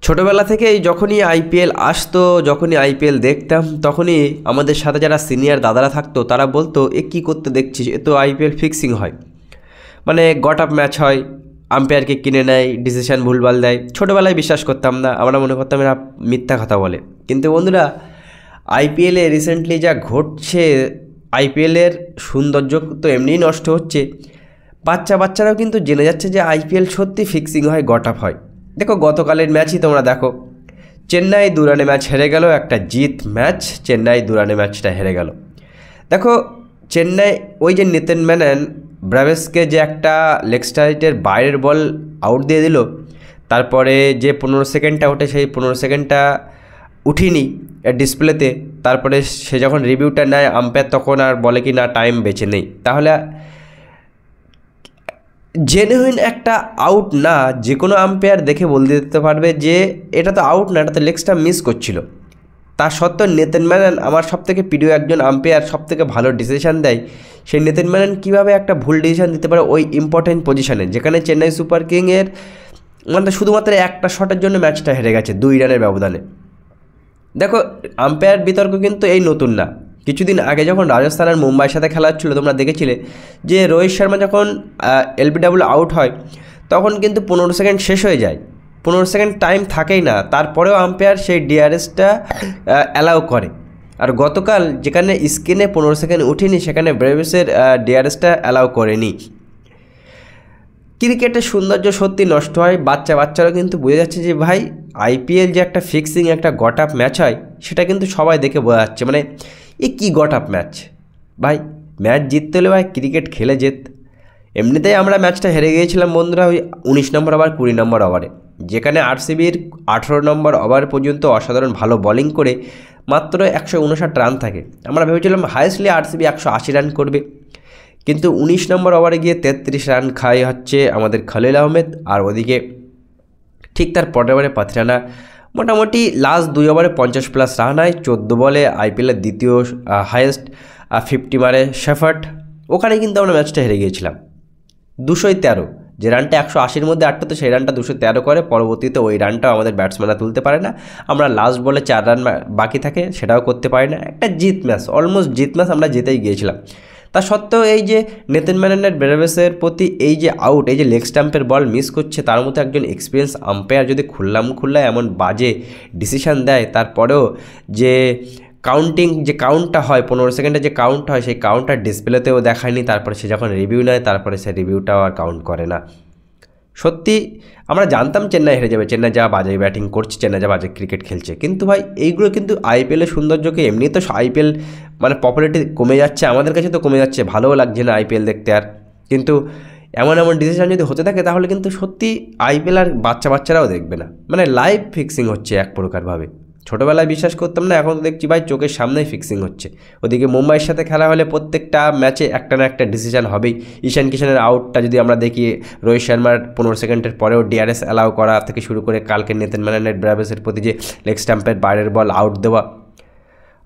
ছোটোবেলা থেকেই যখনই আইপিএল আসতো, যখনই আইপিএল দেখতাম, তখনই আমাদের সাথে যারা সিনিয়র দাদারা থাকতো তারা বলতো, এ কী করতে দেখছিস, এ তো আইপিএল ফিক্সিং হয়, মানে গট আপ ম্যাচ হয়, আম্পায়ারকে কিনে নেয়, ডিসিশান ভুলভাল দেয়। ছোটোবেলায় বিশ্বাস করতাম না, আমরা মনে করতাম এরা মিথ্যা কথা বলে। কিন্তু বন্ধুরা, আইপিএলে রিসেন্টলি যা ঘটছে, আইপিএলের সৌন্দর্য তো এমনিই নষ্ট হচ্ছে, বাচ্চারাও কিন্তু জেনে যাচ্ছে যে আইপিএল সত্যি ফিক্সিং হয়, গট আপ হয়। দেখো গতকালের ম্যাচই তোমরা দেখো, চেন্নাই 2 রানে ম্যাচ হেরে গেল, একটা জিত ম্যাচ, চেন্নাই 2 রানে ম্যাচটা হেরে গেল। দেখো চেন্নাই ওই যে নিতিন মেনন ব্রাভেসকে যে একটা লেগ স্ট্রাইটের বাইরের বল আউট দিয়ে দিল, তারপরে যে 15 সেকেন্ডটা ওঠে সেই 15 সেকেন্ডটা উঠিনি ডিসপ্লেতে, তারপরে সে যখন রিভিউটা নেয় আম্পায়ার তখন আর বলে কি না টাইম বেঁচে নেই। তাহলে জেনুইন একটা আউট না, যে কোনো আম্পায়ার দেখে বলে দিতে পারবে যে এটা তো আউট না, এটা তো লেগ স্টাম্প মিস করছিল। তা সত্ত্বেও নিতিন মেনন আমার সবথেকে প্রিয় একজন আম্পায়ার, সবথেকে ভালো ডিসিশান দেয়, সেই নিতিন মেনন কীভাবে একটা ভুল ডিসিশান দিতে পারে ওই ইম্পর্টেন্ট পজিশানে, যেখানে চেন্নাই সুপার কিংয়ের মানে শুধুমাত্র একটা শটের জন্য ম্যাচটা হেরে গেছে 2 রানের ব্যবধানে। দেখো আম্পায়ার বিতর্ক কিন্তু এই নতুন না, কিছুদিন আগে যখন রাজস্থান আর মুম্বাইয়ের সাথে খেলা হচ্ছিলো তোমরা দেখেছিলে যে রোহিত শর্মা যখন এলবিডব্লিউ আউট হয় তখন কিন্তু 15 সেকেন্ড শেষ হয়ে যায়, 15 সেকেন্ড টাইম থাকেই না, তারপরেও আম্পায়ার সেই ডিআরএসটা অ্যালাউ করে। আর গতকাল যেখানে স্ক্রিনে 15 সেকেন্ড উঠেনি সেখানে ব্রেভেসের ডিআরএসটা অ্যালাউ করেনি। ক্রিকেটের সৌন্দর্য সত্যি নষ্ট হয়, বাচ্চারাও কিন্তু বুঝে যাচ্ছে যে ভাই আইপিএল যে একটা ফিক্সিং একটা গট আপ ম্যাচ হয় সেটা কিন্তু সবাই দেখে বোঝা যাচ্ছে, মানে এ কী গট আপ ম্যাচ। ভাই ম্যাচ জিততে হলে ভাই ক্রিকেট খেলে জেত। এমনিতেই আমরা ম্যাচটা হেরে গিয়েছিলাম বন্ধুরা ওই 19 নম্বর ওভার 20 নম্বর ওভারে, যেখানে আরসিবির 18 নম্বর ওভার পর্যন্ত অসাধারণ ভালো বোলিং করে মাত্র 159 রান থাকে। আমরা ভেবেছিলাম হাইয়েস্টলি আরসিবি 180 রান করবে, কিন্তু 19 নম্বর ওভারে গিয়ে 33 রান খায় হচ্ছে আমাদের খলিল আহমেদ, আর ওদিকে ঠিক তার পরের ওভারে পাথরানা মোটামুটি লাস্ট 2 ওভারে 50+ রান হয়। 14 বলে আইপিএলের দ্বিতীয় হাইয়েস্ট 50 মারে শেফার্ড, ওখানে কিন্তু আমরা ম্যাচটা হেরে গিয়েছিলাম। 213 যে রানটা 180-র মধ্যে 8টা, তো সেই রানটা 213 করে, পরবর্তীতে ওই রানটাও আমাদের ব্যাটসম্যানরা তুলতে পারে না, আমরা লাস্ট বলে 4 রান বাকি থাকে সেটাও করতে পারি না। একটা জিত ম্যাচ, অলমোস্ট জিত ম্যাচ আমরা জিতেই গিয়েছিলাম। তা সত্ত্বেও এই যে নিতিন মেননের ব্রেভেসের প্রতি এই যে আউট, এই যে লেগ স্টাম্পের বল মিস করছে, তার মতো একজন এক্সপিরিয়েন্স আম্পায়ার যদি খুল্লা এমন বাজে ডিসিশান দেয়, তারপরেও যে কাউন্টিং যে কাউন্টটা হয় 15 সেকেন্ডে যে কাউন্ট হয় সেই কাউন্টটা ডিসপ্লেতেও দেখায়নি, তারপরে সে যখন রিভিউ নেয় তারপরে সে রিভিউটাও আর কাউন্ট করে না। সত্যি আমরা জানতাম চেন্নাই হেরে যাবে, চেন্নাই যা বাজে ব্যাটিং করছে, চেন্নাই যা বাজে ক্রিকেট খেলছে, কিন্তু ভাই এইগুলো কিন্তু আইপিএলের সৌন্দর্যকে, এমনি তো আইপিএল মানে পপুলারিটি কমে যাচ্ছে, আমাদের কাছে তো কমে যাচ্ছে, ভালোও লাগছে না আইপিএল দেখতে আর। কিন্তু এমন ডিসিশন যদি হতে থাকে তাহলে কিন্তু সত্যি আইপিএল আর বাচ্চারাও দেখবে না, মানে লাইভ ফিক্সিং হচ্ছে এক প্রকারভাবে। ছোটোবেলায় বিশ্বাস করতাম না, এখন তো দেখছি ভাই চোখের সামনেই ফিক্সিং হচ্ছে। ওদিকে মুম্বাইয়ের সাথে খেলা হলে প্রত্যেকটা ম্যাচে একটা না একটা ডিসিশন হবেই। ঈশান কিষানের আউটটা যদি আমরা দেখি, রোহিত শর্মার 15 সেকেন্ডের পরেও ডিআরএস অ্যালাউ করা থেকে শুরু করে কালকে নিতিন মেননের ব্রাভেসের প্রতি যে লেগ স্টাম্পের বাইরের বল আউট দেওয়া,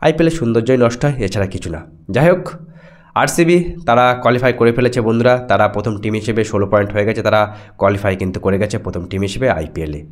আইপিএলের সৌন্দর্যই নষ্ট হয়, এছাড়া কিছু না। যাই হোক, আরসিবি তারা কোয়ালিফাই করে ফেলেছে বন্ধুরা, তারা প্রথম টিম হিসেবে 16 পয়েন্ট হয়ে গেছে, তারা কোয়ালিফাই কিন্তু করে গেছে প্রথম টিম হিসেবে আইপিএলে।